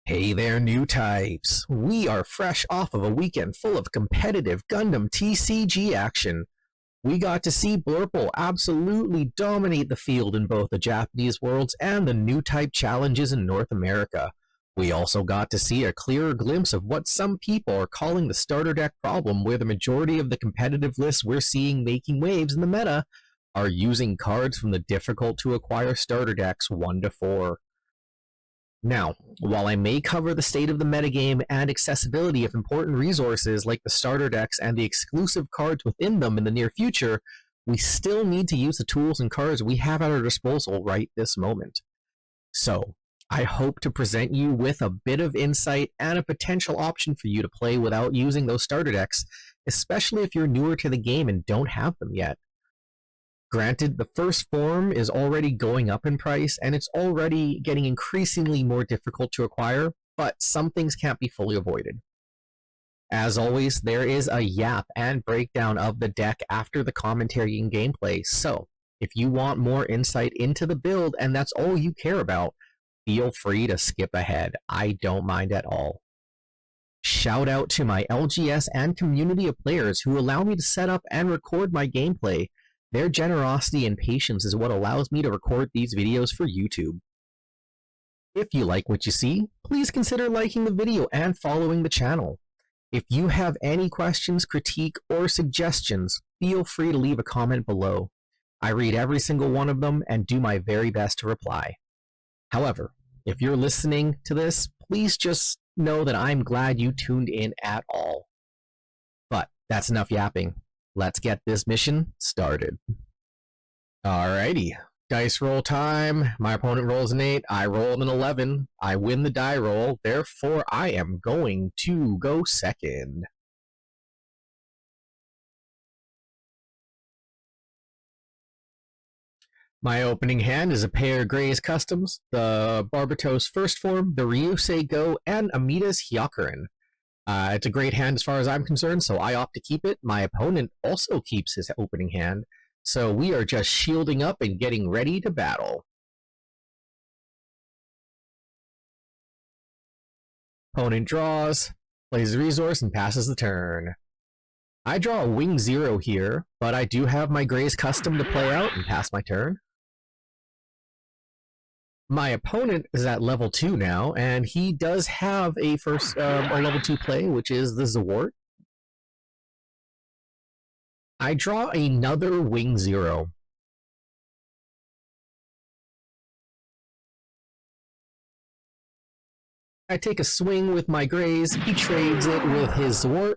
Hey there, Newtypes! We are fresh off of a weekend full of competitive Gundam TCG action. We got to see Blurple absolutely dominate the field in both the Japanese worlds and the Newtype challenges in North America. We also got to see a clearer glimpse of what some people are calling the starter deck problem, where the majority of the competitive lists we're seeing making waves in the meta are using cards from the difficult to acquire starter decks 1 to 4. Now, while I may cover the state of the metagame and accessibility of important resources like the starter decks and the exclusive cards within them in the near future, we still need to use the tools and cards we have at our disposal right this moment. So, I hope to present you with a bit of insight and a potential option for you to play without using those starter decks, especially if you're newer to the game and don't have them yet. Granted, the first form is already going up in price, and it's already getting increasingly more difficult to acquire, but some things can't be fully avoided. As always, there is a yap and breakdown of the deck after the commentary and gameplay, so if you want more insight into the build and that's all you care about, feel free to skip ahead. I don't mind at all. Shout out to my LGS and community of players who allow me to set up and record my gameplay. Their generosity and patience is what allows me to record these videos for YouTube. If you like what you see, please consider liking the video and following the channel. If you have any questions, critique, or suggestions, feel free to leave a comment below. I read every single one of them and do my very best to reply. However, if you're listening to this, please just know that I'm glad you tuned in at all. But that's enough yapping. Let's get this mission started. Alrighty, dice roll time. My opponent rolls an 8, I rolled an 11. I win the die roll, therefore I am going to go second. My opening hand is a pair of Grey's Customs, the Barbatos First Form, the Ryusei Go, and Amida's Hyakurin. It's a great hand as far as I'm concerned, so I opt to keep it. My opponent also keeps his opening hand, so we are just shielding up and getting ready to battle. Opponent draws, plays a resource, and passes the turn. I draw a wingzero here, but I do have my Grey's Custom to play out and pass my turn. My opponent is at level 2 now, and he does have a level 2 play, which is the Zwart. I draw another wingzero. I take a swing with my Greys, he trades it with his Zwart,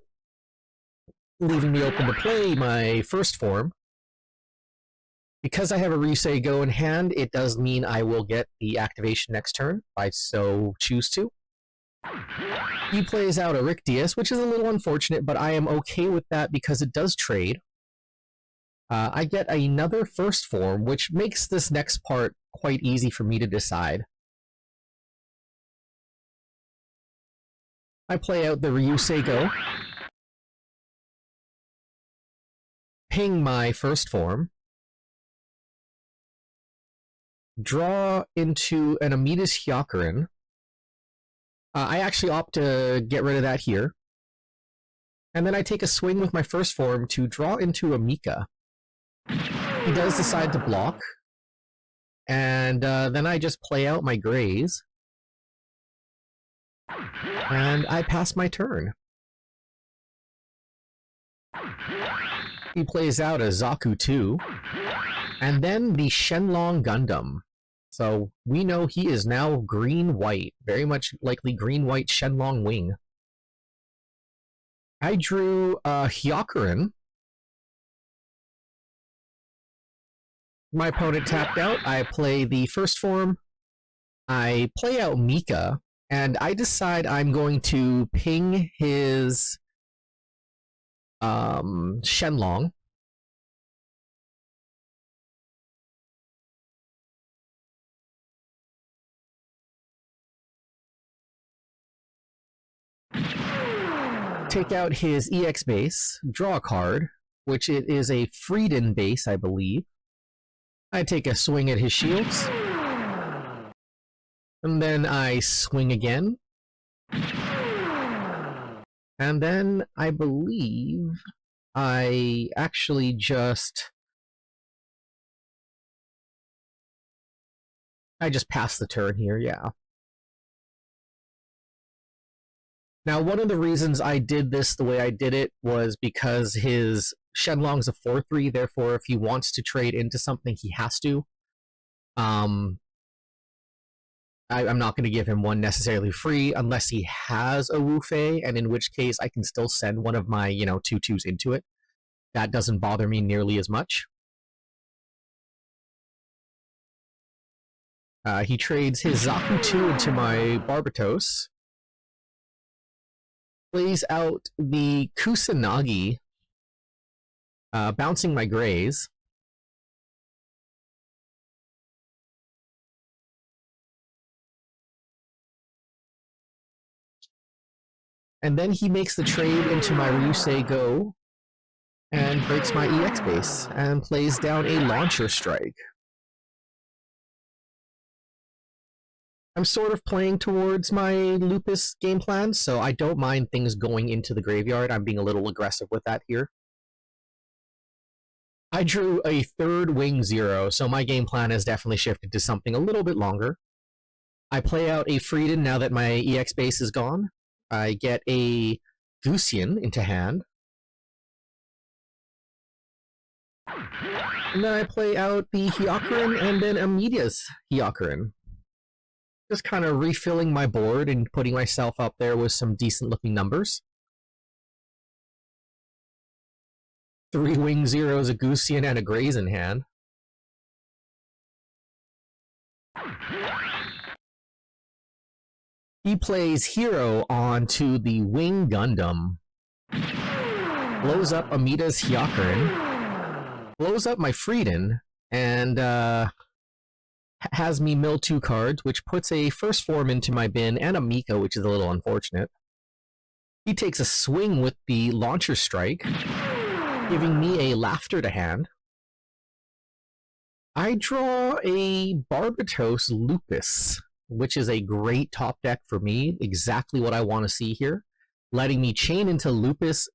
leaving me open to play my first form. Because I have a Ryusei Go in hand, it does mean I will get the activation next turn, if I so choose to. He plays out a Rictius, which is a little unfortunate, but I am okay with that because it does trade. I get another first form, which makes this next part quite easy for me to decide. I play out the Ryusei Go, ping my first form, draw into an Amida's Hyakurin. I actually opt to get rid of that here. And then I take a swing with my first form to draw into a Mika. He does decide to block. And then I just play out my Greys. And I pass my turn. He plays out a Zaku 2. And then the Shenlong Gundam. So we know he is now green-white, very much likely green-white Shenlong Wing. I drew Hyakurin. My opponent tapped out. I play the first form. I play out Mika, and I decide I'm going to ping his Shenlong. Take out his EX base, draw a card, which it is a Frieden base, I believe. I take a swing at his shields. And then I swing again, And then I believe I actually just passed the turn here, yeah. Now, one of the reasons I did this the way I did it was because his Shenlong's a 4/3, therefore if he wants to trade into something, he has to. I'm not going to give him one necessarily free unless he has a Wu Fei, and in which case I can still send one of my, 2/2s into it. That doesn't bother me nearly as much. He trades his Zaku 2 into my Barbatos. Plays out the Kusanagi, bouncing my Greys. And then he makes the trade into my Ryusei Go and breaks my EX base and plays down a Launcher Strike. I'm sort of playing towards my Lupus game plan, so I don't mind things going into the graveyard. I'm being a little aggressive with that here. I drew a third wingzero, so my game plan has definitely shifted to something a little bit longer. I play out a Frieden now that my EX base is gone. I get a Gusian into hand. And then I play out the Hyakurin and then Amedia's Hyakurin. Just kind of refilling my board and putting myself up there with some decent looking numbers. 3 wingzeros, a Gusian, and a Greys in hand. He plays Hero onto the Wing Gundam. Blows up Amida's Hyakurin. Blows up my Frieden, and has me mill 2 cards, which puts a first form into my bin and a Mika, which is a little unfortunate. He takes a swing with the Launcher Strike, giving me a Laughter to hand. I draw a Barbatos Lupus, which is a great top deck for me, exactly what I want to see here, letting me chain into Lupus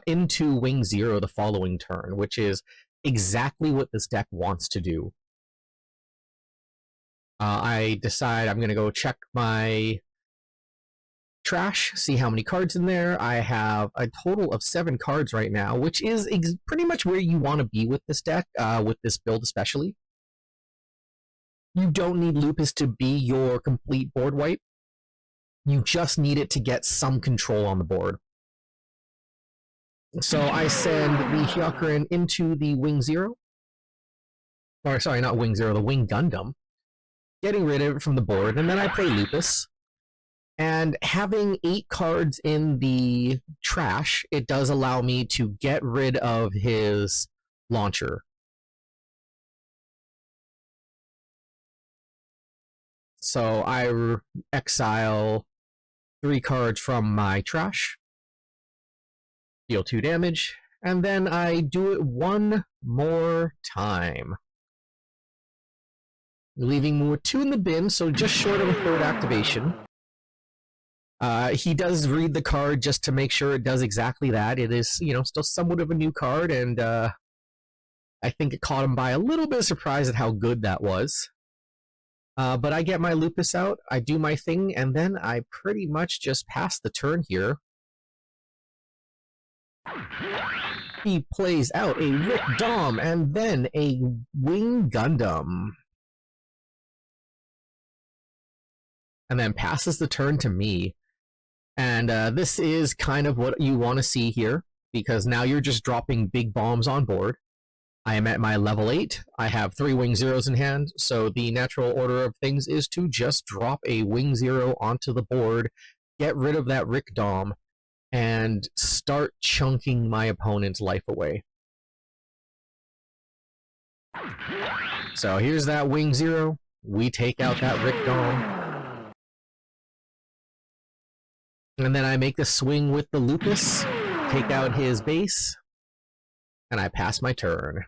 into wingzero the following turn, which is exactly what this deck wants to do. I decide I'm going to go check my trash, see how many cards in there. I have a total of 7 cards right now, which is pretty much where you want to be with this deck, with this build especially. You don't need Lupus to be your complete board wipe. You just need it to get some control on the board. So I send the Hyakurin into the wingzero. Or sorry, not wingzero, the Wing Gundam. Getting rid of it from the board, and then I play Lupus. And having 8 cards in the trash, it does allow me to get rid of his launcher. So I exile 3 cards from my trash, deal 2 damage, and then I do it one more time, leaving me with 2 in the bin, so just short of a 3rd activation. He does read the card just to make sure it does exactly that. It is, still somewhat of a new card, and I think it caught him by a little bit of surprise at how good that was. But I get my Lupus out, I do my thing, and then I pretty much just pass the turn here. He plays out a Rick Dom and then a Wing Gundam. And then passes the turn to me. And this is kind of what you want to see here, because now you're just dropping big bombs on board. I am at my level 8. I have 3 wingzeros in hand, so the natural order of things is to just drop a wingzero onto the board, get rid of that Rick Dom, and start chunking my opponent's life away. So here's that wingzero. We take out that Rick Dom. And then I make the swing with the Lupus, take out his base, and I pass my turn.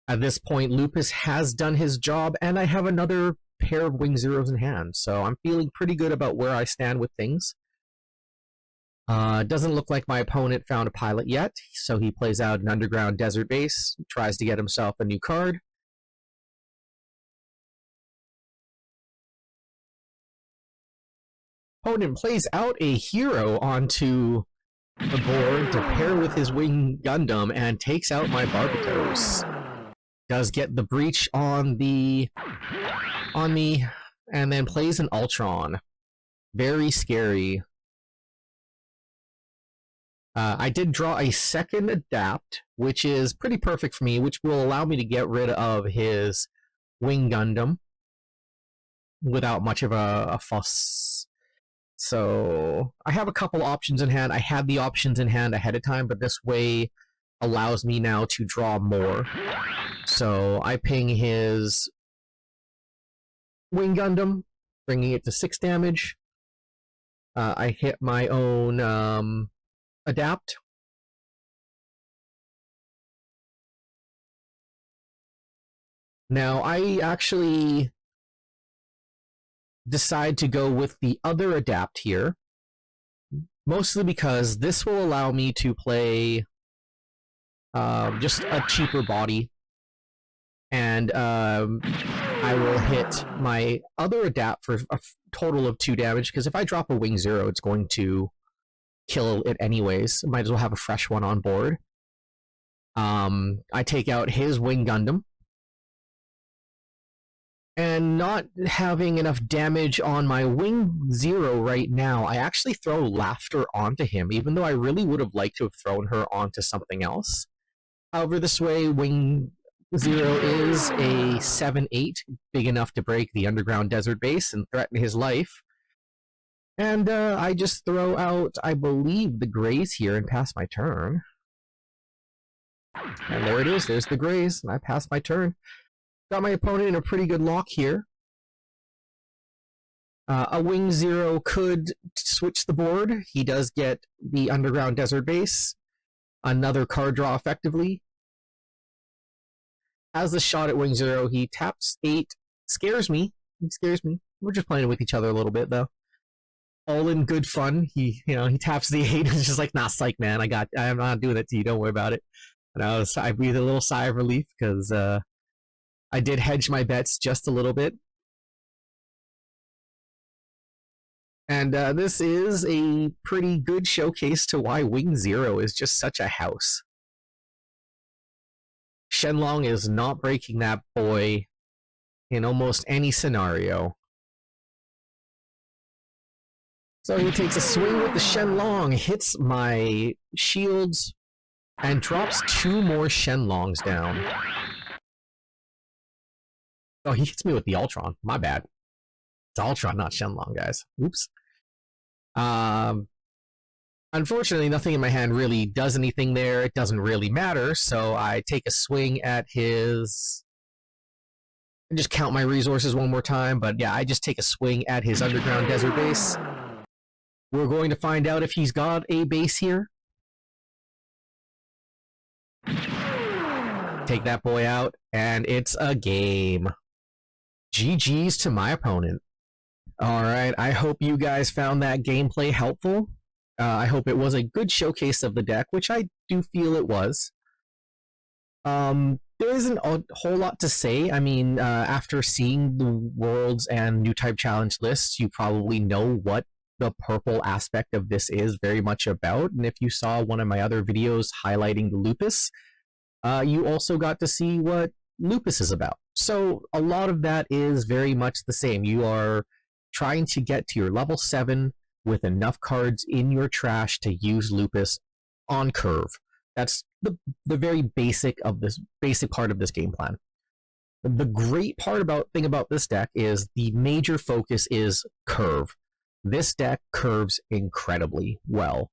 At this point, Lupus has done his job, and I have another pair of wing zeros in hand, so I'm feeling pretty good about where I stand with things. Doesn't look like my opponent found a pilot yet, so he plays out an underground desert base, tries to get himself a new card. Opponent plays out a hero onto the board to pair with his wing Gundam and takes out my barbatos. Does get the breach on me, and then plays an Ultron. Very scary. I did draw a second adapt, which is pretty perfect for me, which will allow me to get rid of his wing Gundam without much of a fuss. So I have a couple options in hand. I had the options in hand ahead of time, but this way allows me now to draw more. So I ping his wing Gundam, bringing it to 6 damage. I hit my own adapt. Now I actually decide to go with the other adapt here, mostly because this will allow me to play just a cheaper body, and I will hit my other adapt for a total of 2 damage, because if I drop a wing zero, it's going to kill it anyways. Might as well have a fresh one on board. I take out his wing Gundam, and not having enough damage on my wing zero right now, I actually throw Laughter onto him, even though I really would have liked to have thrown her onto something else. However, this way, wing zero is a 7/8, big enough to break the underground desert base and threaten his life. And I just throw out, I believe, the grays here and pass my turn. And there it is, there's the grays, and I pass my turn. Got my opponent in a pretty good lock here. A wing zero could switch the board. He does get the underground desert base. Another card draw effectively. Has the shot at wing zero. He taps 8. Scares me. He scares me. We're just playing with each other a little bit, though. All in good fun. He taps the 8 and is just like, nah, psych, man. I'm not doing that to you. Don't worry about it. And I breathed a little sigh of relief because I did hedge my bets just a little bit. And this is a pretty good showcase to why Wing Zero is just such a house. Shenlong is not breaking that boy in almost any scenario. So he takes a swing with the Shenlong, hits my shields, and drops 2 more Shenlongs down. Oh, he hits me with the Ultron. My bad. It's Ultron, not Shenlong, guys. Oops. Unfortunately, nothing in my hand really does anything there. It doesn't really matter, so I take a swing at his... I just count my resources one more time, but yeah, I just take a swing at his underground desert base. We're going to find out if he's got a base here. Take that boy out, and it's a game. GG's to my opponent. Alright, I hope you guys found that gameplay helpful. I hope it was a good showcase of the deck, which I do feel it was. There isn't a whole lot to say. I mean, after seeing the Worlds and Newtype Challenge lists, you probably know what the purple aspect of this is very much about. And if you saw one of my other videos highlighting the Lupus, you also got to see what Lupus is about. So a lot of that is very much the same. You are trying to get to your level 7 with enough cards in your trash to use Lupus on curve. That's the very basic part of this game plan. The great thing about this deck is the major focus is curve. This deck curves incredibly well.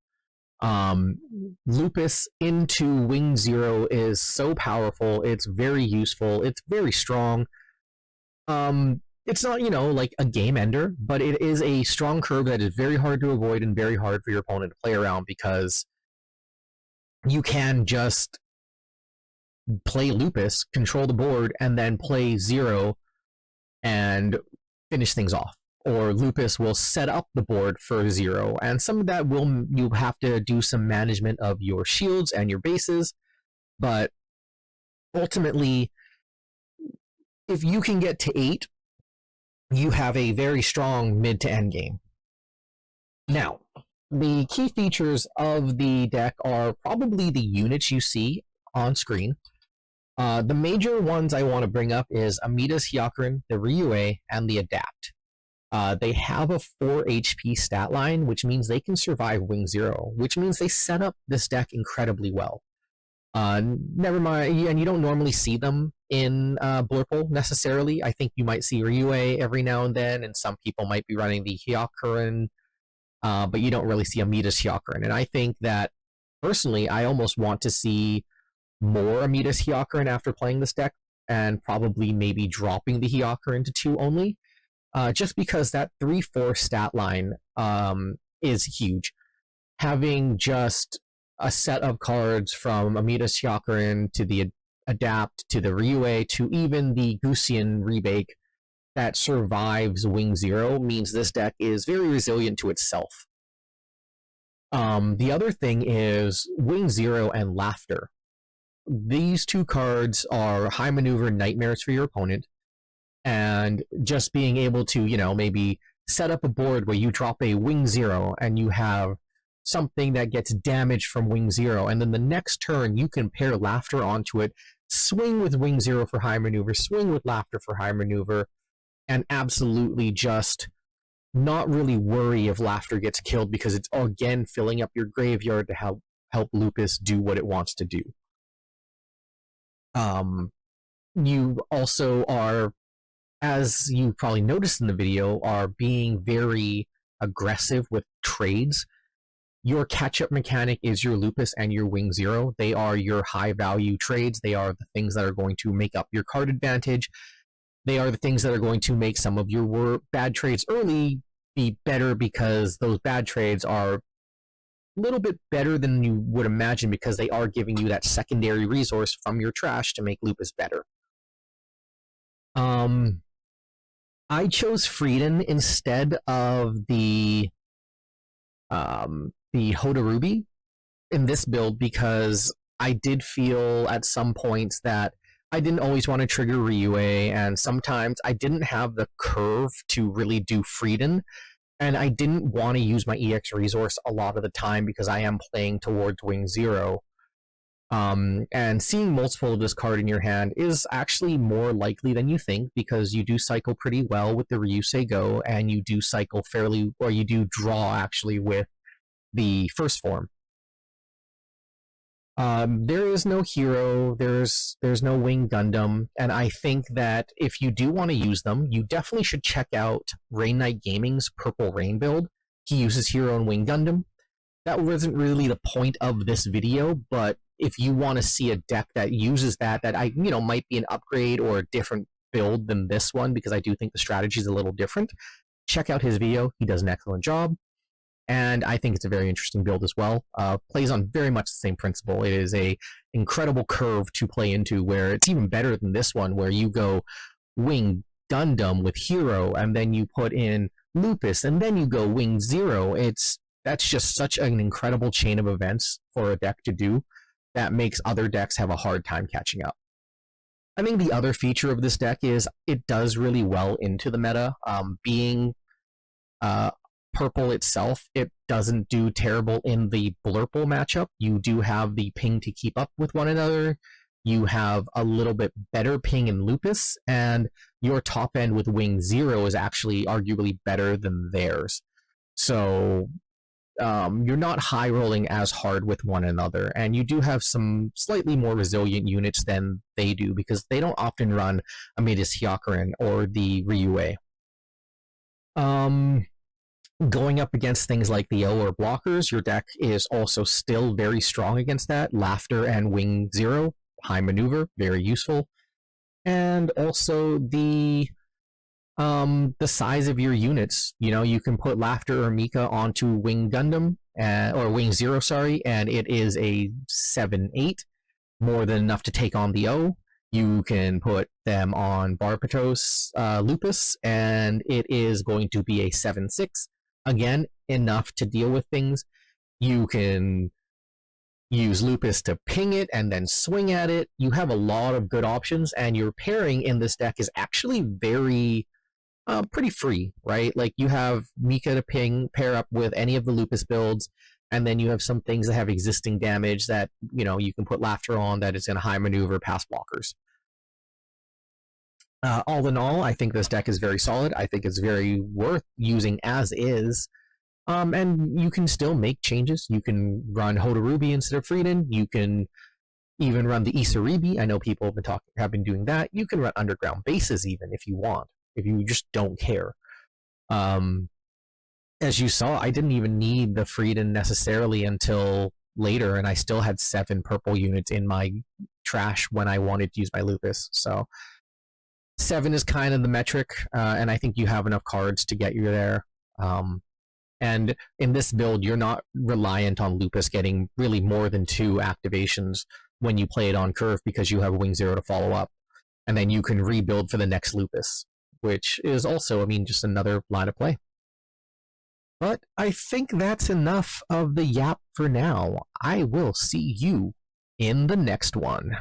Lupus into Wing Zero is so powerful. It's very useful. It's very strong. It's not, like a game ender, but it is a strong curve that is very hard to avoid and very hard for your opponent to play around, because you can just play Lupus, control the board, and then play Zero and finish things off. Or Lupus will set up the board for zero, and some of that you have to do some management of your shields and your bases, but ultimately, if you can get to 8, you have a very strong mid to end game. Now, the key features of the deck are probably the units you see on screen. The major ones I want to bring up is Amita's Hyakurin, the Ryue, and the Adapt. They have a 4 HP stat line, which means they can survive wingzero, which means they set up this deck incredibly well. Never mind, and you don't normally see them in Blurple necessarily. I think you might see Ryue every now and then, and some people might be running the Hyakurin, but you don't really see Amita's Hyakurin. And I think that, personally, I almost want to see more Amita's Hyakurin after playing this deck, and probably maybe dropping the Hyakurin to 2 only, just because that 3-4 stat line is huge. Having just a set of cards from Amita's Hyakurin to the Adapt to the Ryue to even the Gusian Rebake that survives wingzero means this deck is very resilient to itself. The other thing is wingzero and Laughter. These 2 cards are high maneuver nightmares for your opponent, and just being able to, maybe set up a board where you drop a wingzero and you have something that gets damaged from wingzero, and then the next turn you can pair Laughter onto it, swing with wingzero for high maneuver, swing with Laughter for high maneuver, and absolutely just not really worry if Laughter gets killed, because it's again filling up your graveyard to help Lupus do what it wants to do. You also are, as you probably noticed in the video, are being very aggressive with trades. Your catch-up mechanic is your Lupus and your wingzero. They are your high-value trades. They are the things that are going to make up your card advantage. They are the things that are going to make some of your bad trades early be better, because those bad trades are a little bit better than you would imagine, because they are giving you that secondary resource from your trash to make Lupus better. I chose Frieden instead of the Hodorubi in this build, because I did feel at some points that I didn't always want to trigger Ryue, and sometimes I didn't have the curve to really do Frieden, and I didn't want to use my EX resource a lot of the time because I am playing towards wingzero. And seeing multiple of this card in your hand is actually more likely than you think, because you do cycle pretty well with the Ryusei Go, and you do cycle fairly, or you do draw actually with the first form. There is no hero, there's no Wing Gundam, and I think that if you do want to use them, you definitely should check out Rain Knight Gaming's Purple Rain build. He uses hero and Wing Gundam. That wasn't really the point of this video, but if you want to see a deck that uses that might be an upgrade or a different build than this one, because I do think the strategy is a little different, check out his video. He does an excellent job, and I think it's a very interesting build as well. Plays on very much the same principle. It is a incredible curve to play into, where it's even better than this one, where you go Wing Gundam with hero, and then you put in Lupus, and then you go wingzero. That's just such an incredible chain of events for a deck to do that makes other decks have a hard time catching up. I think the other feature of this deck is it does really well into the meta. Being purple itself, it doesn't do terrible in the Blurple matchup. You do have the ping to keep up with one another. You have a little bit better ping in Lupus, and your top end with wingzero is actually arguably better than theirs. So you're not high rolling as hard with one another, and you do have some slightly more resilient units than they do, because they don't often run Amita's Hyakurin or the Ryue. Going up against things like the O or blockers, your deck is also still very strong against that. Laughter and wingzero, high maneuver, very useful. And also the size of your units. You can put Laughter or Mika onto Wing Gundam, or wingzero, sorry, and it is a 7-8, more than enough to take on the O. You can put them on barbatos Lupus, and it is going to be a 7/6. Again, enough to deal with things. You can use Lupus to ping it and then swing at it. You have a lot of good options, and your pairing in this deck is actually very pretty free, right? Like you have Mika to ping, pair up with any of the Lupus builds, and then you have some things that have existing damage that, you know, you can put Laughter on that is going to high maneuver past blockers. All in all, I think this deck is very solid. I think it's very worth using as is. And you can still make changes. You can run Hodorubi instead of Frieden. You can even run the Isaribi. I know people have been doing that. You can run Underground Bases even if you want, if you just don't care. As you saw, I didn't even need the Frieden necessarily until later, and I still had 7 purple units in my trash when I wanted to use my Lupus. So 7 is kind of the metric, and I think you have enough cards to get you there. And in this build, you're not reliant on Lupus getting really more than 2 activations when you play it on curve because you have wingzero to follow up. And then you can rebuild for the next Lupus, which is also, I mean, just another line of play. But I think that's enough of the yap for now. I will see you in the next one.